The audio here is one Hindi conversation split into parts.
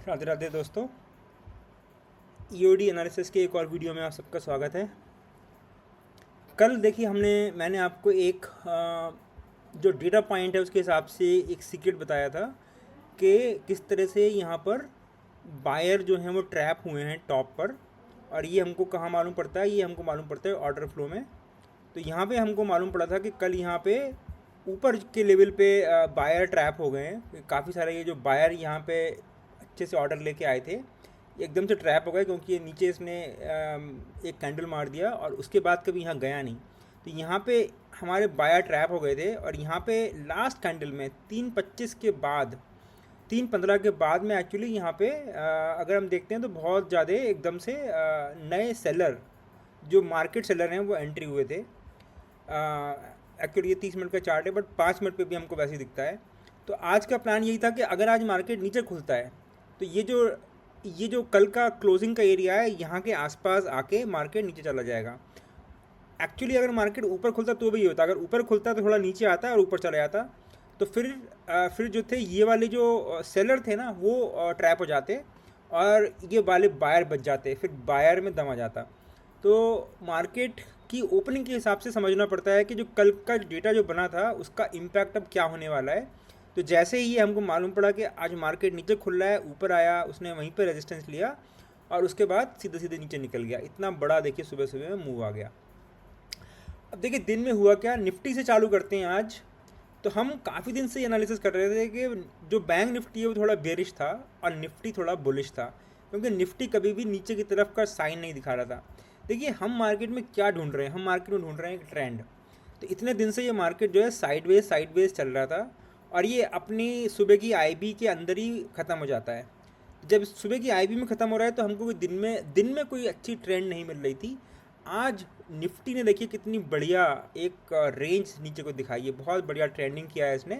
राधे राधे दोस्तों। ईओडी एनालिसिस के एक और वीडियो में आप सबका स्वागत है। कल देखिए मैंने आपको एक जो डेटा पॉइंट है उसके हिसाब से एक सीक्रेट बताया था कि किस तरह से यहाँ पर बायर जो हैं वो ट्रैप हुए हैं टॉप पर। और ये हमको कहाँ मालूम पड़ता है? ये हमको मालूम पड़ता है ऑर्डर फ्लो में। तो यहाँ पे हमको मालूम पड़ा था कि कल यहाँ पे ऊपर के लेवल पे बायर ट्रैप हो गए हैं। काफ़ी सारे ये जो बायर यहाँ पे अच्छे से ऑर्डर लेके आए थे, ये एकदम से ट्रैप हो गए क्योंकि ये नीचे इसने एक कैंडल मार दिया और उसके बाद कभी यहाँ गया नहीं। तो यहाँ पे हमारे बायर ट्रैप हो गए थे और यहाँ पे लास्ट कैंडल में 3:25 के बाद 3:15 के बाद में एक्चुअली यहाँ पे अगर हम देखते हैं तो बहुत ज़्यादा एकदम से नए सेलर जो मार्केट सेलर हैं वो एंट्री हुए थे। एक्चुअली ये 30 मिनट का चार्ट है बट 5 मिनट पे भी हमको वैसे ही दिखता है। तो आज का प्लान यही था कि अगर आज मार्केट नीचे खुलता है तो ये जो कल का क्लोजिंग का एरिया है यहाँ के आसपास आके मार्केट नीचे चला जाएगा। एक्चुअली अगर मार्केट ऊपर खुलता तो भी ये होता, अगर ऊपर खुलता तो थोड़ा नीचे आता और ऊपर चला जाता तो फिर जो थे ये वाले जो सेलर थे ना वो ट्रैप हो जाते और ये वाले बायर बच जाते, फिर बायर में दम आ जाता। तो मार्केट की ओपनिंग के हिसाब से समझना पड़ता है कि जो कल का डेटा जो बना था उसका इम्पैक्ट अब क्या होने वाला है। तो जैसे ही ये हमको मालूम पड़ा कि आज मार्केट नीचे खुल रहा है, ऊपर आया, उसने वहीं पर रेजिस्टेंस लिया और उसके बाद सीधे सीधे नीचे निकल गया। इतना बड़ा देखिए सुबह सुबह में मूव आ गया। अब देखिए दिन में हुआ क्या, निफ्टी से चालू करते हैं आज। तो हम काफ़ी दिन से एनालिसिस कर रहे थे कि जो बैंक निफ्टी है वो थोड़ा बेरिश था और निफ्टी थोड़ा बुलिश था, क्योंकि निफ्टी कभी भी नीचे की तरफ का साइन नहीं दिखा रहा था। देखिए हम मार्केट में क्या ढूंढ रहे हैं, हम मार्केट में ढूंढ रहे हैं एक ट्रेंड। तो इतने दिन से ये मार्केट जो है साइडवेज चल रहा था और ये अपनी सुबह की आईबी के अंदर ही ख़त्म हो जाता है। जब सुबह की आईबी में ख़त्म हो रहा है तो हमको कोई दिन में कोई अच्छी ट्रेंड नहीं मिल रही थी। आज निफ्टी ने देखिए कितनी बढ़िया एक रेंज नीचे को दिखाई है, बहुत बढ़िया ट्रेंडिंग किया है इसने।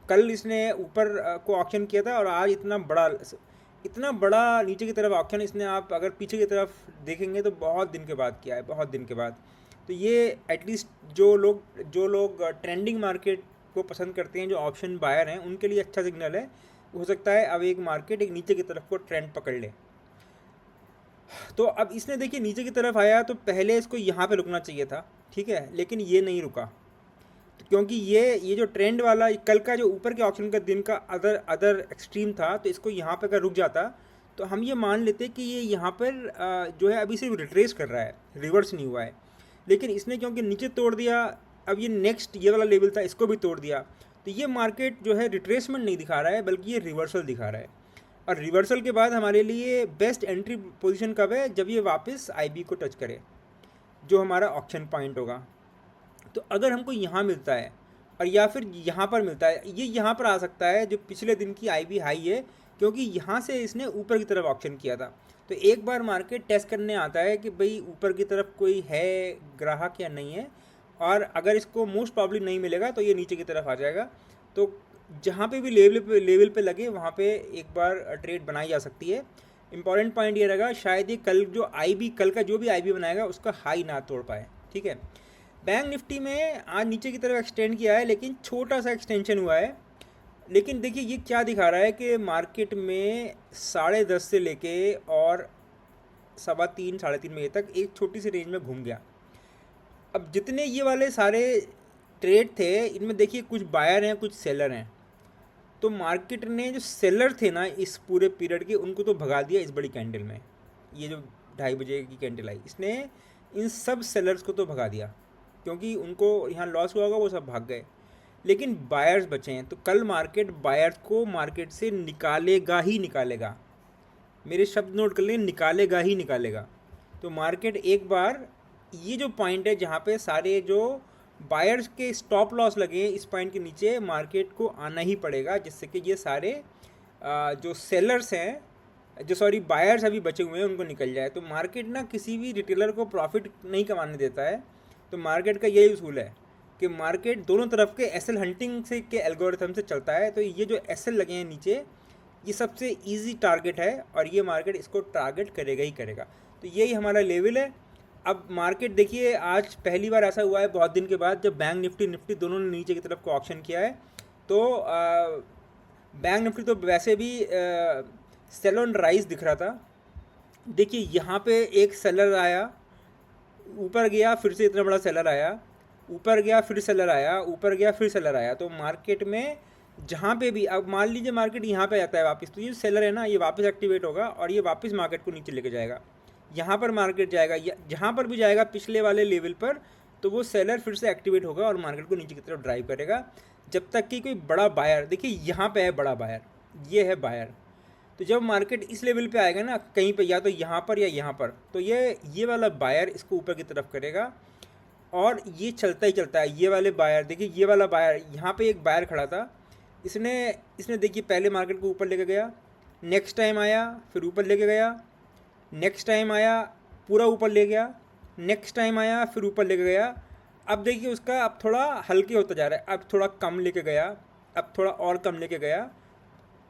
कल इसने ऊपर को ऑक्शन किया था और आज इतना बड़ा नीचे की तरफ ऑक्शन इसने, आप अगर पीछे की तरफ देखेंगे तो बहुत दिन के बाद किया है, बहुत दिन के बाद। तो ये एटलीस्ट जो लोग ट्रेंडिंग मार्केट को पसंद करते हैं, जो ऑप्शन बायर हैं, उनके लिए अच्छा सिग्नल है। हो सकता है अब एक मार्केट एक नीचे की तरफ को ट्रेंड पकड़ ले। तो अब इसने देखिए नीचे की तरफ आया तो पहले इसको यहाँ पे रुकना चाहिए था, ठीक है, लेकिन ये नहीं रुका। तो क्योंकि ये जो ट्रेंड वाला कल का जो ऊपर के ऑप्शन का दिन का अदर एक्सट्रीम था, तो इसको यहाँ पे अगर रुक जाता तो हम ये मान लेते कि ये यहाँ पर जो है अभी सिर्फ रिट्रेस कर रहा है, रिवर्स नहीं हुआ है। लेकिन इसने क्योंकि नीचे तोड़ दिया, अब ये नेक्स्ट ये वाला लेवल था इसको भी तोड़ दिया, तो ये मार्केट जो है रिट्रेसमेंट नहीं दिखा रहा है बल्कि ये रिवर्सल दिखा रहा है। और रिवर्सल के बाद हमारे लिए बेस्ट एंट्री पोजीशन कब है? जब ये वापस आईबी को टच करे, जो हमारा ऑक्शन पॉइंट होगा। तो अगर हमको यहाँ मिलता है और या फिर यहाँ पर मिलता है, ये यहाँ पर आ सकता है जो पिछले दिन की आईबी हाई है, क्योंकि यहाँ से इसने ऊपर की तरफ ऑक्शन किया था। तो एक बार मार्केट टेस्ट करने आता है कि भाई ऊपर की तरफ कोई है ग्राहक या नहीं है, और अगर इसको मोस्ट प्रॉब्ली नहीं मिलेगा तो ये नीचे की तरफ आ जाएगा। तो जहाँ पे भी लेवल पे लगे वहाँ पे एक बार ट्रेड बनाई जा सकती है। इंपॉर्टेंट पॉइंट ये रहेगा, शायद ये कल का जो भी आईबी बनाएगा उसका हाई ना तोड़ पाए, ठीक है। बैंक निफ्टी में आज नीचे की तरफ एक्सटेंड किया है, लेकिन छोटा सा एक्सटेंशन हुआ है। लेकिन देखिए ये क्या दिखा रहा है कि मार्केट में 10:30 से लेके और 3:15 3:30 बजे तक एक छोटी सी रेंज में घूम गया। अब जितने ये वाले सारे ट्रेड थे इनमें देखिए कुछ बायर हैं कुछ सेलर हैं। तो मार्केट ने जो सेलर थे ना इस पूरे पीरियड के, उनको तो भगा दिया इस बड़ी कैंडल में। ये जो 2:30 बजे की कैंडल आई, इसने इन सब सेलर्स को तो भगा दिया, क्योंकि उनको यहाँ लॉस हुआ होगा, वो सब भाग गए। लेकिन बायर्स बचे हैं, तो कल मार्केट बायर्स को मार्केट से निकालेगा ही निकालेगा। मेरे शब्द नोट कर लें, निकालेगा ही निकालेगा। तो मार्केट एक बार ये जो पॉइंट है जहाँ पे सारे जो बायर्स के स्टॉप लॉस लगे हैं, इस पॉइंट के नीचे मार्केट को आना ही पड़ेगा, जिससे कि ये सारे जो सेलर्स हैं, बायर्स अभी बचे हुए हैं, उनको निकल जाए। तो मार्केट ना किसी भी रिटेलर को प्रॉफिट नहीं कमाने देता है। तो मार्केट का यही उसूल है कि मार्केट दोनों तरफ के एसएल हंटिंग से के एल्गोरिथम से चलता है। तो ये जो एसएल लगे हैं नीचे, ये सबसे ईजी टारगेट है और ये मार्केट इसको टारगेट करेगा ही करेगा। तो यही हमारा लेवल है। अब मार्केट देखिए आज पहली बार ऐसा हुआ है बहुत दिन के बाद, जब बैंक निफ्टी दोनों ने नीचे की तरफ को ऑक्शन किया है। तो बैंक निफ्टी तो वैसे भी सेल ऑन राइज दिख रहा था। देखिए यहाँ पे एक सेलर आया, ऊपर गया, फिर से इतना बड़ा सेलर आया, ऊपर गया, फिर सेलर आया, ऊपर गया, फिर सेलर आया। तो मार्केट में जहाँ पे भी, अब मान लीजिए मार्केट यहाँ पे आता है वापस, तो ये सेलर है ना, ये वापस एक्टिवेट होगा और ये वापस मार्केट को नीचे लेके जाएगा। यहाँ पर मार्केट जाएगा, जहाँ पर भी जाएगा पिछले वाले लेवल पर, तो वो सेलर फिर से एक्टिवेट होगा और मार्केट को नीचे की तरफ ड्राइव करेगा, जब तक कि कोई बड़ा बायर, देखिए यहाँ पे है बड़ा बायर, ये है बायर। तो जब मार्केट इस लेवल पे आएगा ना कहीं पे, या तो यहाँ पर या यहाँ पर, तो ये वाला बायर इसको ऊपर की तरफ करेगा और ये चलता ही चलता है। ये वाले बायर, देखिए ये वाला बायर, यहाँ पे एक बायर खड़ा था, इसने इसने देखिए पहले मार्केट को ऊपर लेके गया, नेक्स्ट टाइम आया, फिर ऊपर लेके गया, नेक्स्ट टाइम आया, पूरा ऊपर ले गया, नेक्स्ट टाइम आया, फिर ऊपर लेके गया। अब देखिए उसका अब थोड़ा हल्के होता जा रहा है, अब थोड़ा कम लेके गया, अब थोड़ा और कम लेके गया।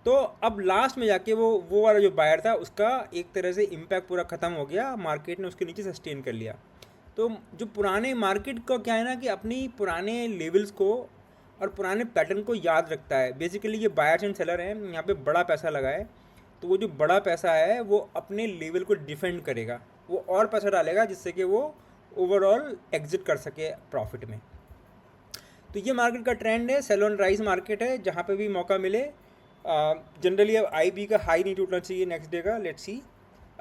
तो अब लास्ट में जाके वो वाला जो बायर था उसका एक तरह से इम्पैक्ट पूरा ख़त्म हो गया, मार्केट ने उसके नीचे सस्टेन कर लिया। तो जो पुराने मार्केट का क्या है ना कि अपनी पुराने लेवल्स को और पुराने पैटर्न को याद रखता है। बेसिकली ये बायर्स एंड सेलर हैं, यहाँ पे बड़ा पैसा लगा है, तो वो जो बड़ा पैसा है वो अपने लेवल को डिफेंड करेगा, वो और पैसा डालेगा जिससे कि वो ओवरऑल एग्जिट कर सके प्रॉफिट में। तो ये मार्केट का ट्रेंड है, सेल ऑन राइज मार्केट है, जहाँ पे भी मौका मिले। जनरली अब IB का हाई नहीं टूटना चाहिए नेक्स्ट डे का, लेट्स सी।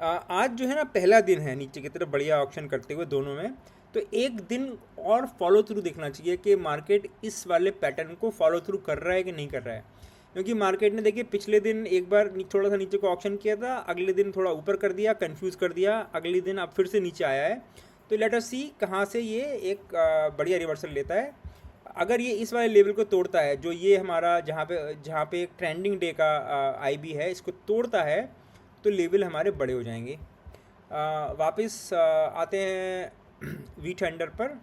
आज जो है ना पहला दिन है नीचे की तरफ बढ़िया ऑप्शन करते हुए दोनों में, तो एक दिन और फॉलो थ्रू देखना चाहिए कि मार्केट इस वाले पैटर्न को फॉलो थ्रू कर रहा है कि नहीं कर रहा है। क्योंकि मार्केट ने देखिए पिछले दिन एक बार थोड़ा सा नीचे को ऑप्शन किया था, अगले दिन थोड़ा ऊपर कर दिया, कंफ्यूज कर दिया, अगले दिन अब फिर से नीचे आया है। तो लेट अस सी कहाँ से ये एक बढ़िया रिवर्सल लेता है। अगर ये इस वाले लेवल को तोड़ता है, जो ये हमारा जहाँ पे एक ट्रेंडिंग डे का IB है, इसको तोड़ता है, तो लेवल हमारे बड़े हो जाएंगे। वापस आते हैं वी थंडर पर।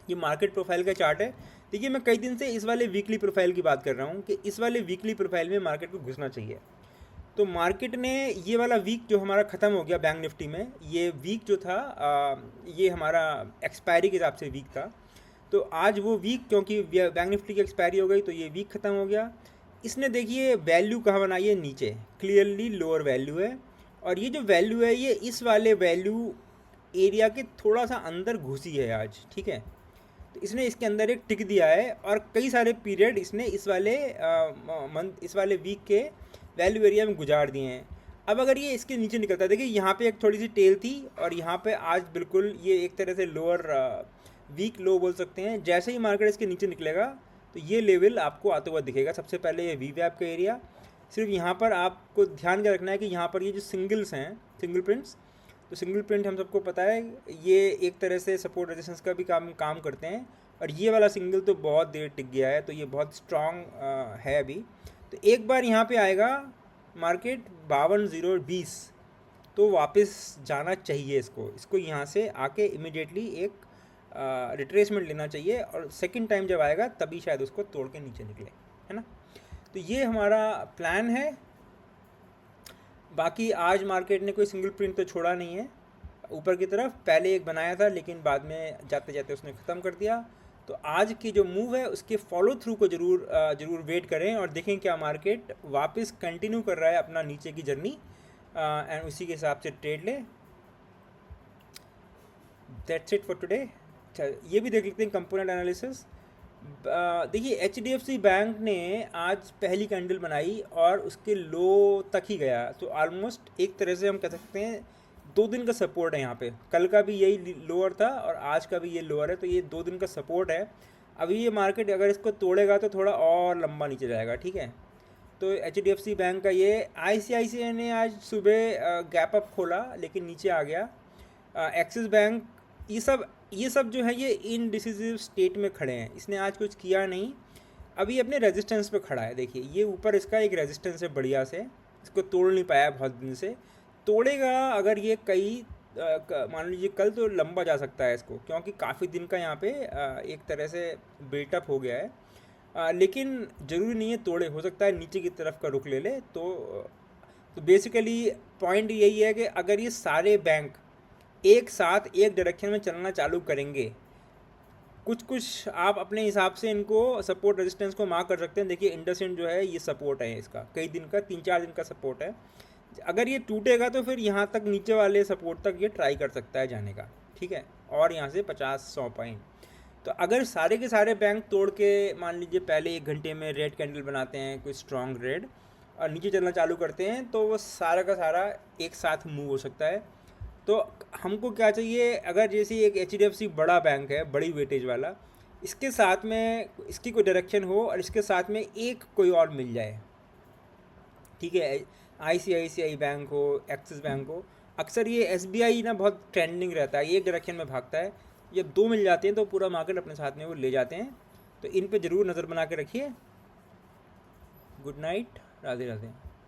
ये मार्केट प्रोफाइल का चार्ट है। देखिए मैं कई दिन से इस वाले वीकली प्रोफाइल की बात कर रहा हूँ कि इस वाले वीकली प्रोफाइल में मार्केट को घुसना चाहिए। तो मार्केट ने ये वाला वीक जो हमारा ख़त्म हो गया बैंक निफ्टी में, ये वीक जो था ये हमारा एक्सपायरी के हिसाब से वीक था। तो आज वो वीक, क्योंकि बैंक निफ्टी की एक्सपायरी हो गई तो ये वीक ख़त्म हो गया। इसने देखिए वैल्यू कहाँ बनाई है, नीचे क्लियरली लोअर वैल्यू है, और ये जो वैल्यू है ये इस वाले वैल्यू एरिया के थोड़ा सा अंदर घुसी है आज, ठीक है। तो इसने इसके अंदर एक टिक दिया है और कई सारे पीरियड इसने इस वाले वीक के वैल्यू एरिया में गुजार दिए हैं। अब अगर ये इसके नीचे निकलता है, देखिए यहाँ पे एक थोड़ी सी टेल थी और यहाँ पे आज बिल्कुल ये एक तरह से लोअर वीक लो बोल सकते हैं। जैसे ही मार्केट इसके नीचे निकलेगा तो ये लेवल आपको आते हुआ दिखेगा। सबसे पहले ये VWAP का एरिया, सिर्फ यहाँ पर आपको ध्यान क्या रखना है कि यहाँ पर ये जो सिंगल्स हैं, सिंगल प्रिंट्स, तो सिंगल प्रिंट हम सबको पता है ये एक तरह से सपोर्ट रेजिस्टेंस का भी काम करते हैं, और ये वाला सिंगल तो बहुत देर टिक गया है, तो ये बहुत स्ट्रॉन्ग है अभी। तो एक बार यहाँ पे आएगा मार्केट 52,020, तो वापस जाना चाहिए इसको यहाँ से आके इमिडिएटली एक रिट्रेसमेंट लेना चाहिए, और सेकंड टाइम जब आएगा तभी शायद उसको तोड़ के नीचे निकले, है ना। तो ये हमारा प्लान है। बाकी आज मार्केट ने कोई सिंगल प्रिंट तो छोड़ा नहीं है ऊपर की तरफ, पहले एक बनाया था लेकिन बाद में जाते जाते उसने ख़त्म कर दिया। तो आज की जो मूव है उसके फॉलो थ्रू को ज़रूर वेट करें और देखें क्या मार्केट वापस कंटिन्यू कर रहा है अपना नीचे की जर्नी, एंड उसी के हिसाब से ट्रेड लें। That's it for today. अच्छा, ये भी देख लेते हैं कंपोनेंट एनालिसिस। देखिए HDFC बैंक ने आज पहली कैंडल बनाई और उसके लो तक ही गया, तो ऑलमोस्ट एक तरह से हम कह सकते हैं 2 दिन का सपोर्ट है यहाँ पे। कल का भी यही लोअर था और आज का भी ये लोअर है, तो ये 2 दिन का सपोर्ट है। अभी ये मार्केट अगर इसको तोड़ेगा तो थोड़ा और लंबा नीचे जाएगा, ठीक है। तो HDFC बैंक का ये, ICICI ने आज सुबह गैप अप खोला लेकिन नीचे आ गया। एक्सिस बैंक, ये सब जो है ये इनडिसिसिव स्टेट में खड़े हैं, इसने आज कुछ किया नहीं, अभी अपने रेजिस्टेंस पे खड़ा है। देखिए ये ऊपर इसका एक रेजिस्टेंस है बढ़िया से, इसको तोड़ नहीं पाया बहुत दिन से। तोड़ेगा अगर ये मान लीजिए कल, तो लंबा जा सकता है इसको, क्योंकि काफ़ी दिन का यहाँ पे एक तरह से बिल्टअप हो गया है। लेकिन ज़रूरी नहीं है तोड़े, हो सकता है नीचे की तरफ का रुख ले ले। तो बेसिकली पॉइंट यही है कि अगर ये सारे बैंक एक साथ एक डायरेक्शन में चलना चालू करेंगे कुछ कुछ आप अपने हिसाब से इनको सपोर्ट रेजिस्टेंस को मार्क कर सकते हैं। देखिए इंडसइंड जो है ये सपोर्ट है, इसका कई दिन का 3-4 दिन का सपोर्ट है। अगर ये टूटेगा तो फिर यहाँ तक नीचे वाले सपोर्ट तक ये ट्राई कर सकता है जाने का, ठीक है, और यहाँ से 50-100 पॉइंट। तो अगर सारे के सारे बैंक तोड़ के मान लीजिए पहले 1 घंटे में रेड कैंडल बनाते हैं कोई स्ट्रॉन्ग रेड और नीचे चलना चालू करते हैं, तो वो सारा का सारा एक साथ मूव हो सकता है। तो हमको क्या चाहिए, अगर जैसे एक HDFC बड़ा बैंक है, बड़ी वेटेज वाला, इसके साथ में इसकी कोई डायरेक्शन हो और इसके साथ में एक कोई और मिल जाए, ठीक है, ICICI बैंक हो, एक्सिस बैंक हो। अक्सर ये SBI ना बहुत ट्रेंडिंग रहता है, एक डायरेक्शन में भागता है। ये 2 मिल जाते हैं तो पूरा मार्केट अपने साथ में वो ले जाते हैं। तो इन पे ज़रूर नज़र बना के रखिए। Good night, Radhe Radhe.